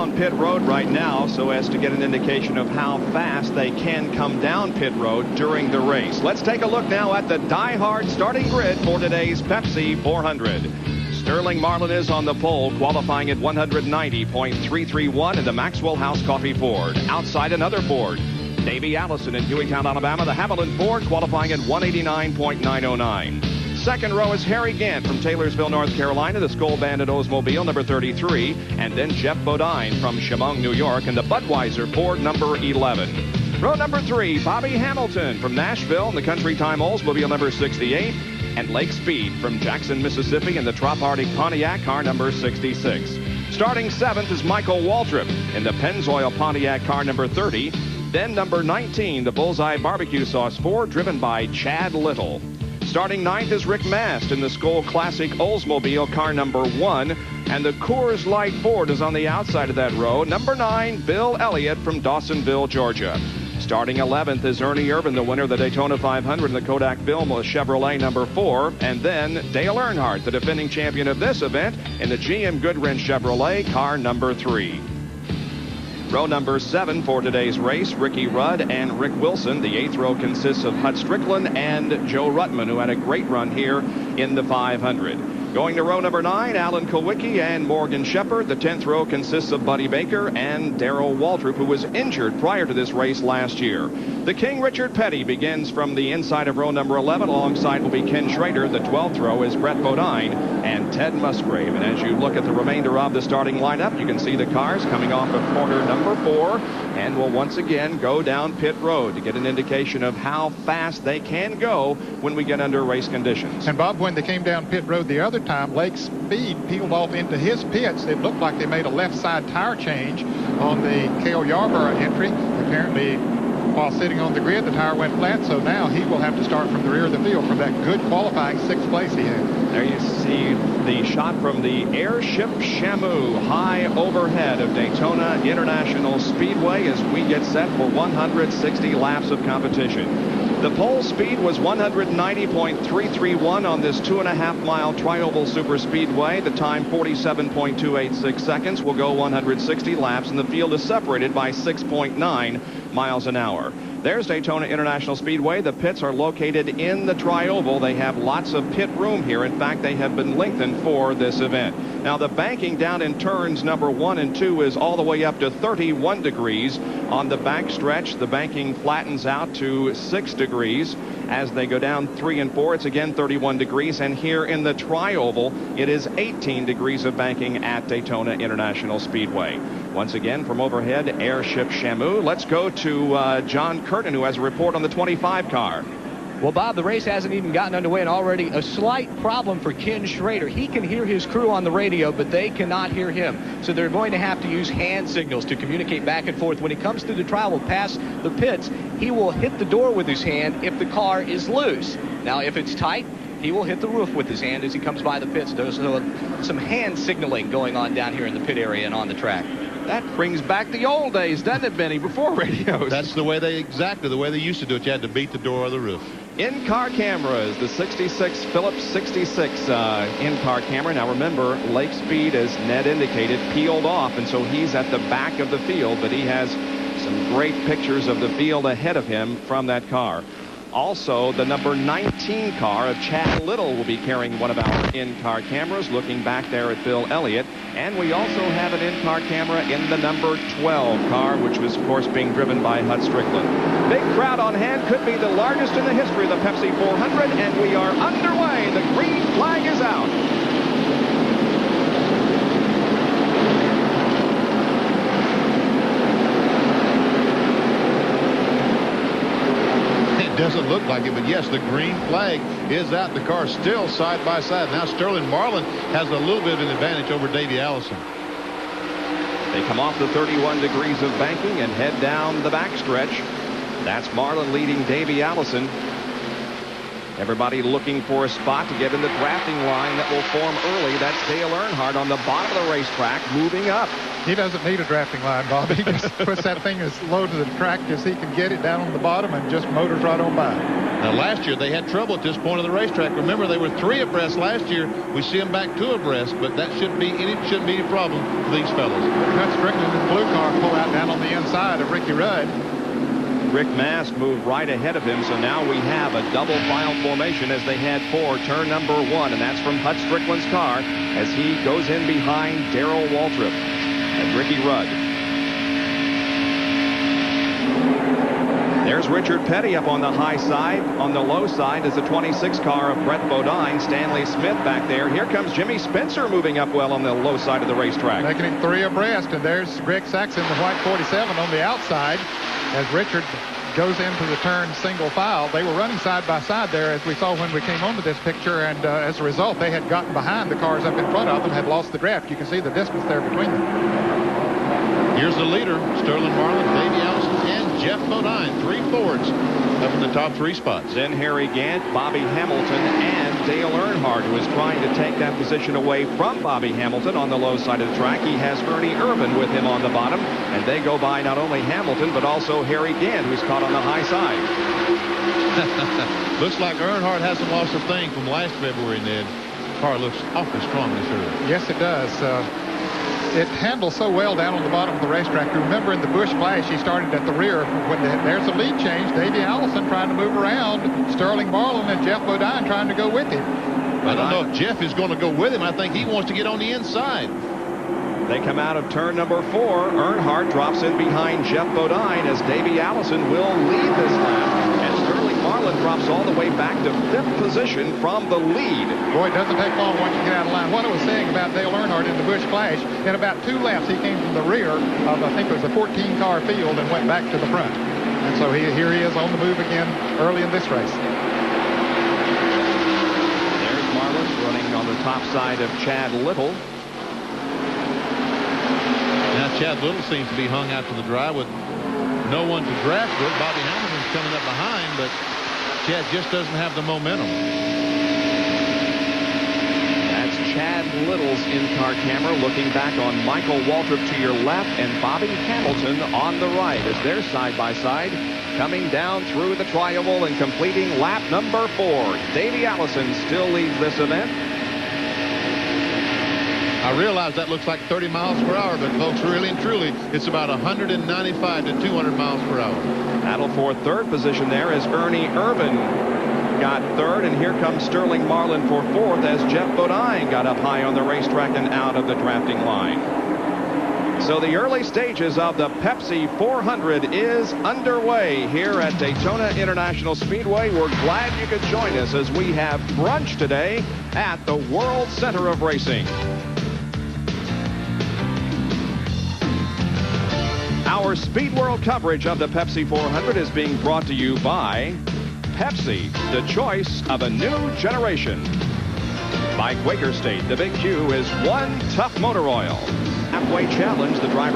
down pit road right now so as to get an indication of how fast they can come down pit road during the race. Let's take a look now at the die-hard starting grid for today's Pepsi 400. Sterling Marlin is on the pole, qualifying at 190.331 in the Maxwell House Coffee Ford. Outside, another Ford. Davey Allison in Hueytown, Alabama, the Haviland Ford, qualifying at 189.909. Second row is Harry Gant from Taylorsville, North Carolina, the Skull Bandit Oldsmobile, number 33. And then Jeff Bodine from Chemung, New York, and the Budweiser Ford, number 11. Row number 3, Bobby Hamilton from Nashville, in the Country Time Oldsmobile, number 68. And Lake Speed from Jackson, Mississippi, in the Trop Arctic Pontiac, car number 66. Starting 7th is Michael Waltrip in the Pennzoil Pontiac, car number 30. Then number 19, the Bullseye Barbecue Sauce Ford, driven by Chad Little. Starting 9th is Rick Mast in the Skoal Classic Oldsmobile, car number 1. And the Coors Light Ford is on the outside of that row. Number 9, Bill Elliott from Dawsonville, Georgia. Starting 11th is Ernie Irvin, the winner of the Daytona 500 in the Kodak Vilma Chevrolet, number 4. And then Dale Earnhardt, the defending champion of this event, in the GM Goodwrench Chevrolet, car number 3. Row number 7 for today's race, Ricky Rudd and Rick Wilson. The 8th row consists of Hut Strickland and Joe Ruttman, who had a great run here in the 500. Going to row number 9, Alan Kulwicki and Morgan Shepherd. The 10th row consists of Buddy Baker and Darrell Waltrip, who was injured prior to this race last year. The King Richard Petty begins from the inside of row number 11. Alongside will be Ken Schrader. The 12th row is Brett Bodine and Ted Musgrave. And as you look at the remainder of the starting lineup, you can see the cars coming off of corner number 4 and will once again go down pit road to get an indication of how fast they can go when we get under race conditions. And Bob, when they came down pit road the other time, Lake Speed peeled off into his pits. It looked like they made a left side tire change on the Cale Yarborough entry. Apparently, while sitting on the grid, the tire went flat, so now he will have to start from the rear of the field from that good qualifying 6th place he had. There you see the shot from the Airship Shamu high overhead of Daytona International Speedway as we get set for 160 laps of competition. The pole speed was 190.331 on this 2.5-mile tri-oval super speedway. The time 47.286 seconds. Will go 160 laps, and the field is separated by 6.9 miles an hour. There's Daytona International Speedway. The pits are located in the tri-oval. They have lots of pit room here. In fact, they have been lengthened for this event. Now, the banking down in turns number 1 and 2 is all the way up to 31 degrees. On the back stretch, the banking flattens out to 6 degrees. As they go down 3 and 4, it's again 31 degrees. And here in the tri-oval, it is 18 degrees of banking at Daytona International Speedway. Once again, from overhead, Airship Shamu. Let's go to John Curtin, who has a report on the 25 car. Well, Bob, the race hasn't even gotten underway, and already a slight problem for Ken Schrader. He can hear his crew on the radio, but they cannot hear him. So they're going to have to use hand signals to communicate back and forth. When he comes through the trial past the pits, he will hit the door with his hand if the car is loose. Now, if it's tight, he will hit the roof with his hand as he comes by the pits. There's some hand signaling going on down here in the pit area and on the track. That brings back the old days, doesn't it, Benny, before radios? That's exactly the way they used to do it. You had to beat the door or the roof. In-car cameras, the 66 Phillips 66 in-car camera. Now remember, Lake Speed, as Ned indicated, peeled off, and so he's at the back of the field, but he has some great pictures of the field ahead of him from that car. Also, the number 19 car of Chad Little will be carrying one of our in-car cameras, looking back there at Bill Elliott. And we also have an in-car camera in the number 12 car, which was, of course, being driven by Hut Strickland. Big crowd on hand, could be the largest in the history of the Pepsi 400, and we are underway. The green flag is out. Doesn't look like it, but yes, the green flag is out. The car still side by side. Now Sterling Marlin has a little bit of an advantage over Davey Allison. They come off the 31 degrees of banking and head down the backstretch. That's Marlin leading Davey Allison. Everybody looking for a spot to get in the drafting line that will form early. That's Dale Earnhardt on the bottom of the racetrack, moving up. He doesn't need a drafting line, Bob. He just puts that thing as low to the track as he can get it down on the bottom and just motors right on by. Now, last year they had trouble at this point of the racetrack. Remember, they were 3 abreast last year. We see them back 2 abreast, but that shouldn't be any problem for these fellows. Cut Strickland in the blue car pull out down on the inside of Ricky Rudd. Rick Mast moved right ahead of him, so now we have a double file formation as they head for turn number 1, and that's from Hut Strickland's car as he goes in behind Darrell Waltrip and Ricky Rudd. There's Richard Petty up on the high side. On the low side is the 26 car of Brett Bodine. Stanley Smith back there. Here comes Jimmy Spencer moving up well on the low side of the racetrack. Making him 3 abreast, and there's Greg Saxon, the white 47 on the outside as Richard goes into the turn single file. They were running side by side there as we saw when we came onto this picture, and as a result they had gotten behind the cars up in front of them, had lost the draft. You can see the distance there between them. Here's the leader, Sterling Marlin, Davey Allison, and Jeff Bodine. 3 Fords up in the top 3 spots. Then Harry Gant, Bobby Hamilton, and Dale Earnhardt, who is trying to take that position away from Bobby Hamilton on the low side of the track. He has Ernie Irvan with him on the bottom, and they go by not only Hamilton, but also Harry Gant, who's caught on the high side. Looks like Earnhardt hasn't lost a thing from last February, Ned. Car looks awfully strong this early. Yes, it does. It handles so well down on the bottom of the racetrack. Remember in the Busch Clash, he started at the rear. When there's a lead change, Davey Allison trying to move around, Sterling Marlin and Jeff Bodine trying to go with him. I don't know if Jeff is going to go with him. I think he wants to get on the inside. They come out of turn number 4. Earnhardt drops in behind Jeff Bodine as Davey Allison will lead this lap. And Sterling Marlin drops all the way back to 5th position from the lead. Boy, it doesn't take long once you get out of line. What I was saying about Dale Earnhardt in the Busch Clash, in about 2 laps he came from the rear of, I think it was a 14-car field, and went back to the front. And so here he is on the move again early in this race. There's Marlin running on the top side of Chad Little. Now Chad Little seems to be hung out to the dry with no one to draft with. Bobby Hamilton's coming up behind, but Chad just doesn't have the momentum. That's Chad Little's in-car camera looking back on Michael Waltrip to your left and Bobby Hamilton on the right as they're side by side coming down through the tri-oval and completing lap number 4. Davey Allison still leads this event. I realize that looks like 30 miles per hour, but folks, really and truly, it's about 195 to 200 miles per hour. Battle for 3rd position there as Ernie Irvan got 3rd, and here comes Sterling Marlin for 4th as Jeff Bodine got up high on the racetrack and out of the drafting line. So the early stages of the Pepsi 400 is underway here at Daytona International Speedway. We're glad you could join us as we have brunch today at the World Center of Racing. Our Speed World coverage of the Pepsi 400 is being brought to you by Pepsi, the choice of a new generation. By Quaker State, the Big Q is one tough motor oil. Halfway challenge, the driver